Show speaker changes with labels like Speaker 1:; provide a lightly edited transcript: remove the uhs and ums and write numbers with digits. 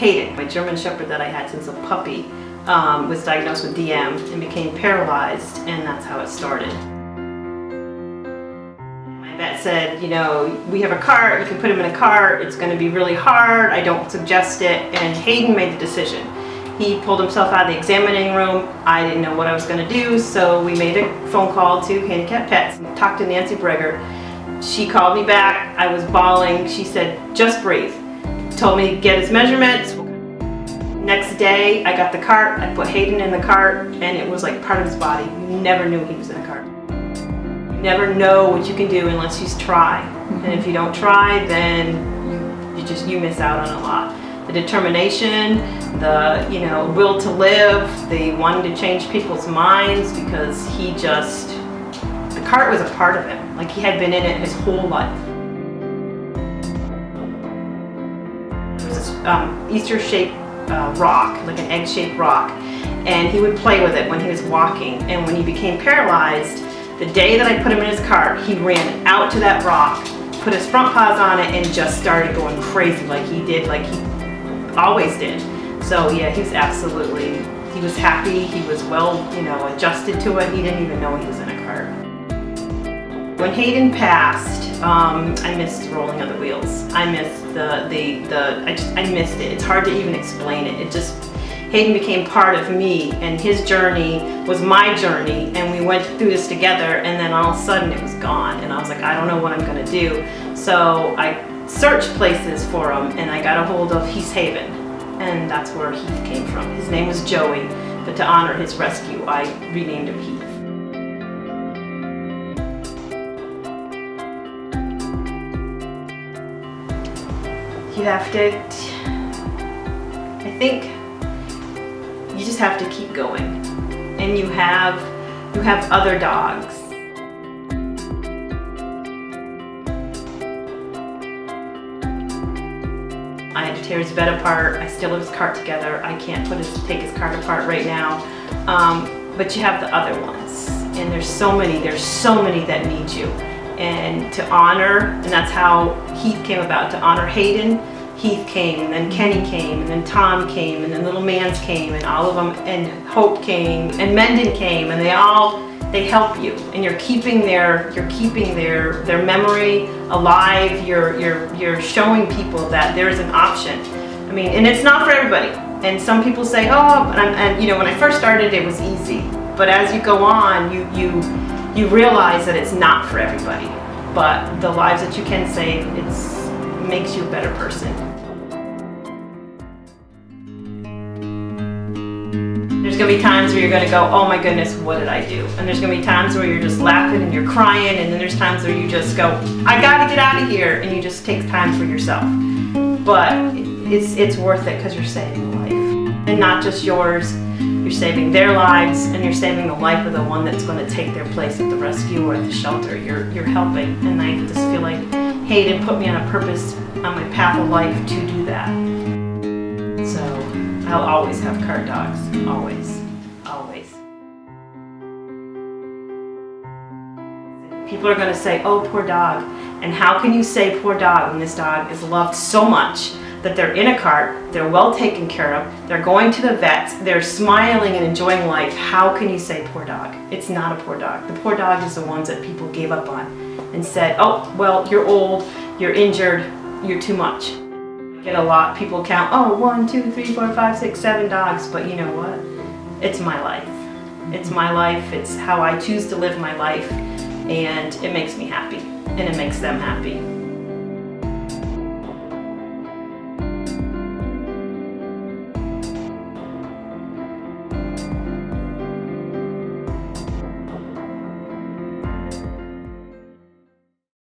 Speaker 1: Hayden, my German Shepherd that I had since a puppy, was diagnosed with DM and became paralyzed, and that's how it started. My vet said, you know, we have a cart, you can put him in a cart, it's going to be really hard, I don't suggest it, and Hayden made the decision. He pulled himself out of the examining room. I didn't know what I was going to do, so we made a phone call to Walkin Pets, talked to Nancy Brigger. She called me back, I was bawling, she said, just breathe. Told me to get his measurements. Next day, I got the cart, I put Hayden in the cart, and it was like part of his body. You never knew he was in a cart. You never know what you can do unless you try. And if you don't try, then you miss out on a lot. The determination, the will to live, the wanting to change people's minds, because the cart was a part of him. Like he had been in it his whole life. There was this Easter-shaped rock, like an egg-shaped rock, and he would play with it when he was walking. And when he became paralyzed, the day that I put him in his cart, he ran out to that rock, put his front paws on it, and just started going crazy like he did, like he always did. So yeah, he was happy, he was well, adjusted to it. He didn't even know he was in a cart. When Hayden passed, I missed rolling on the wheels. I missed I missed it. It's hard to even explain it. Hayden became part of me, and his journey was my journey, and we went through this together, and then all of a sudden it was gone, and I was like, I don't know what I'm gonna do. So I searched places for him, and I got a hold of Heath Haven, and that's where Heath came from. His name was Joey, but to honor his rescue, I renamed him Heath. You have to, I think, you just have to keep going, and you have other dogs. I had to tear his bed apart. I still have his cart together. I can't take his cart apart right now. But you have the other ones, and there's so many that need you. And to honor, and that's how Heath came about, to honor Hayden. Heath came, and then Kenny came, and then Tom came, and then Little Mans came, and all of them, and Hope came, and Mendon came, and they help you, and you're keeping their memory alive. You're showing people that there's an option. I mean, and it's not for everybody. And some people say, oh, when I first started, it was easy. But as you go on, you realize that it's not for everybody. But the lives that you can save, it makes you a better person. There's going to be times where you're going to go, oh my goodness, what did I do? And there's going to be times where you're just laughing and you're crying, and then there's times where you just go, I got to get out of here, and you just take time for yourself. But it's worth it, because you're saving a life. And not just yours, you're saving their lives, and you're saving the life of the one that's going to take their place at the rescue or at the shelter. You're helping, and I just feel like Hayden put me on a purpose, on my path of life to do that. So I'll always have cart dogs, always, always. People are going to say, oh, poor dog. And how can you say poor dog when this dog is loved so much that they're in a cart, they're well taken care of, they're going to the vets, they're smiling and enjoying life? How can you say poor dog? It's not a poor dog. The poor dog is the ones that people gave up on and said, oh, well, you're old, you're injured, you're too much. I get a lot, people count, oh, 1, 2, 3, 4, 5, 6, 7 dogs, but you know what? It's my life. It's my life, it's how I choose to live my life, and it makes me happy, and it makes them happy.